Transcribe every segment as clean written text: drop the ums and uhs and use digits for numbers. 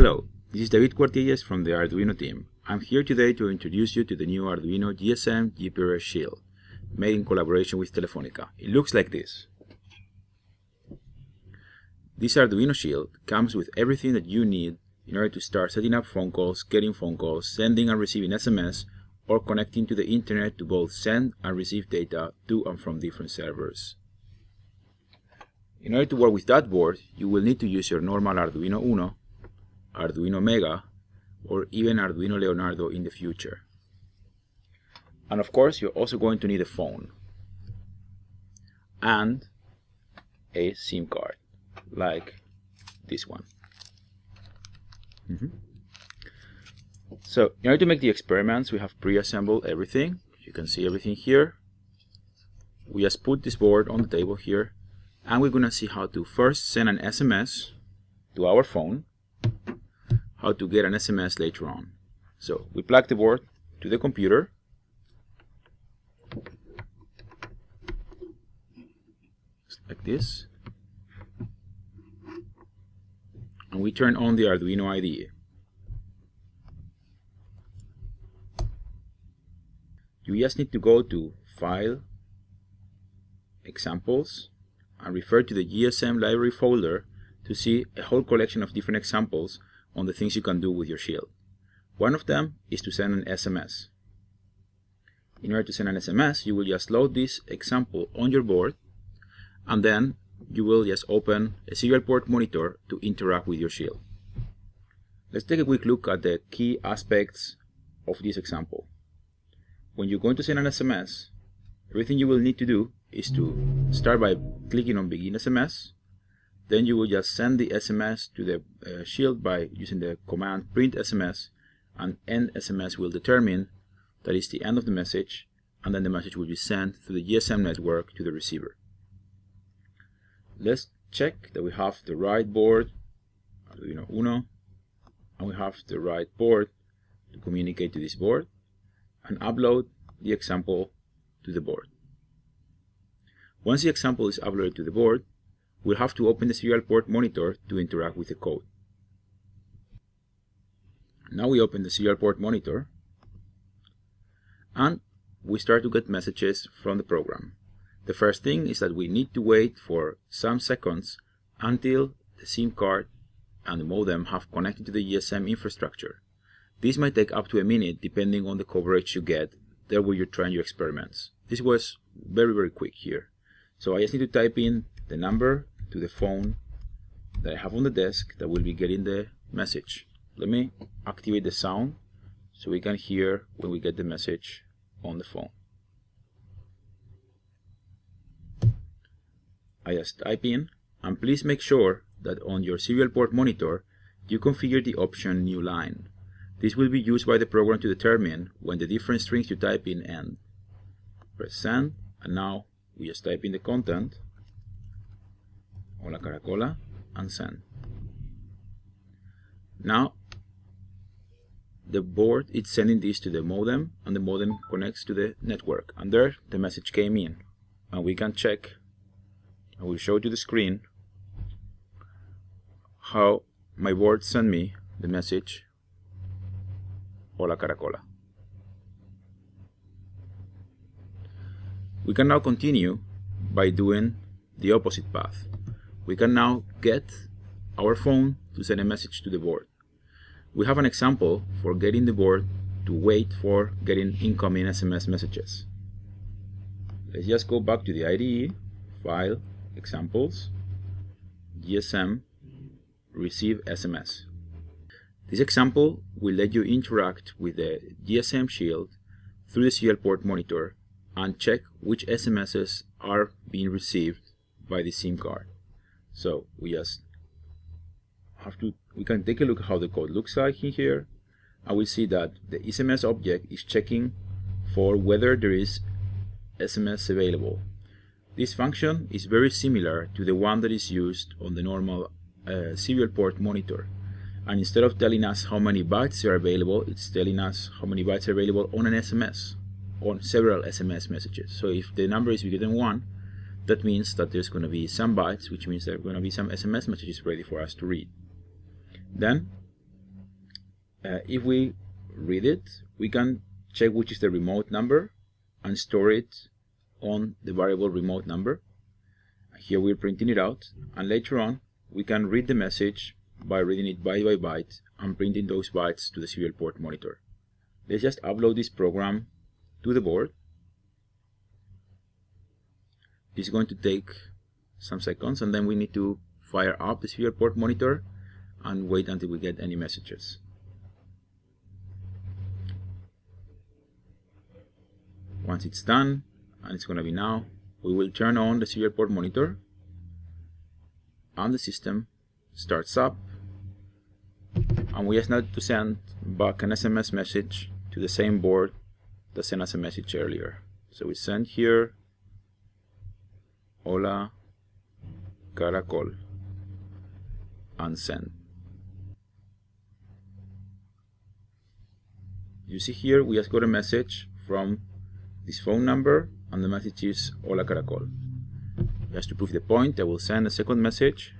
Hello, this is David Cuartillas from the Arduino team. I'm here today to introduce you to the new Arduino GSM Shield, made in collaboration with Telefonica. It looks like this. This Arduino Shield comes with everything that you need in order to start setting up phone calls, getting phone calls, sending and receiving SMS, or connecting to the internet to both send and receive data to and from different servers. In order to work with that board, you will need to use your normal Arduino Uno, Arduino Mega, or even Arduino Leonardo in the future. And of course, you're also going to need a phone and a SIM card, like this one. So, in order to make the experiments, we have pre-assembled everything. You can see everything here. We just put this board on the table here, and we're going to see how to first send an SMS to our phone, how to get an SMS later on. So we plug the board to the computer, like this, and we turn on the Arduino IDE. You just need to go to File, Examples, and refer to the GSM library folder to see a whole collection of different examples on the things you can do with your shield. One of them is to send an SMS. In order to send an SMS, you will just load this example on your board, and then you will just open a serial port monitor to interact with your shield. Let's take a quick look at the key aspects of this example. When you're going to send an SMS, everything you will need to do is to start by clicking on Begin SMS. Then you will just send the SMS to the shield by using the command print SMS, and end SMS will determine that is the end of the message, and then the message will be sent through the GSM network to the receiver. Let's check that we have the right board, Arduino Uno, and we have the right board to communicate to this board, and upload the example to the board. Once the example is uploaded to the board, we'll have to open the serial port monitor to interact with the code. Now we open the serial port monitor, and we start to get messages from the program. The first thing is that we need to wait for some seconds until the SIM card and the modem have connected to the GSM infrastructure. This might take up to a minute depending on the coverage you get there where you're trying your experiments. This was very quick here. So I just need to type in the number to the phone that I have on the desk that will be getting the message. Let me activate the sound so we can hear when we get the message on the phone. I just type in, and please make sure that on your serial port monitor you configure the option New Line. This will be used by the program to determine when the different strings you type in end. Press send, and now we just type in the content, Hola Caracola, and send. Now the board is sending this to the modem, and the modem connects to the network, and there the message came in, and we can check. I will show to the screen how my board sent me the message Hola Caracola. We can now continue by doing the opposite path. We can now get our phone to send a message to the board. We have an example for getting the board to wait for getting incoming SMS messages. Let's just go back to the IDE, File, Examples, GSM, Receive SMS. This example will let you interact with the GSM Shield through the serial port monitor and check which SMSs are being received by the SIM card. So we can take a look at how the code looks like in here, and we see that the SMS object is checking for whether there is SMS available. This function is very similar to the one that is used on the normal serial port monitor. And instead of telling us how many bytes are available, it's telling us how many bytes are available on an SMS, on several SMS messages. So if the number is bigger than 1, that means that there's going to be some bytes, which means there are going to be some SMS messages ready for us to read. Then If we read it, we can check which is the remote number and store it on the variable remote number. Here we're printing it out, and later on we can read the message by reading it byte by byte and printing those bytes to the serial port monitor. Let's just upload this program to the board. This is going to take some seconds, and then we need to fire up the serial port monitor and wait until we get any messages. Once it's done, and it's going to be now, we will turn on the serial port monitor and the system starts up, and we just need to send back an SMS message to the same board that sent us a message earlier. So we send here Hola Caracol and send. You see here we just got a message from this phone number, and the message is Hola Caracol. Just to prove the point, I will send a second message.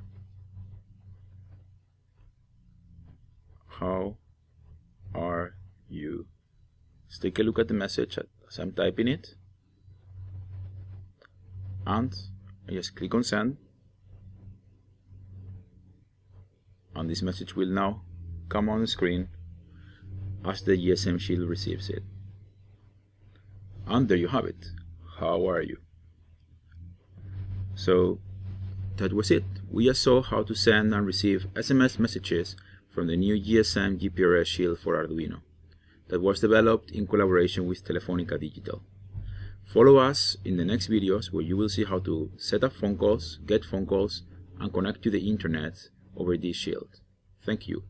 How are you? Let's take a look at the message as I'm typing it. And I just click on send. And this message will now come on the screen as the GSM Shield receives it. And there you have it. How are you? So that was it. We just saw how to send and receive SMS messages from the new GSM GPRS Shield for Arduino that was developed in collaboration with Telefonica Digital. Follow us in the next videos where you will see how to set up phone calls, get phone calls, and connect to the internet over this shield. Thank you.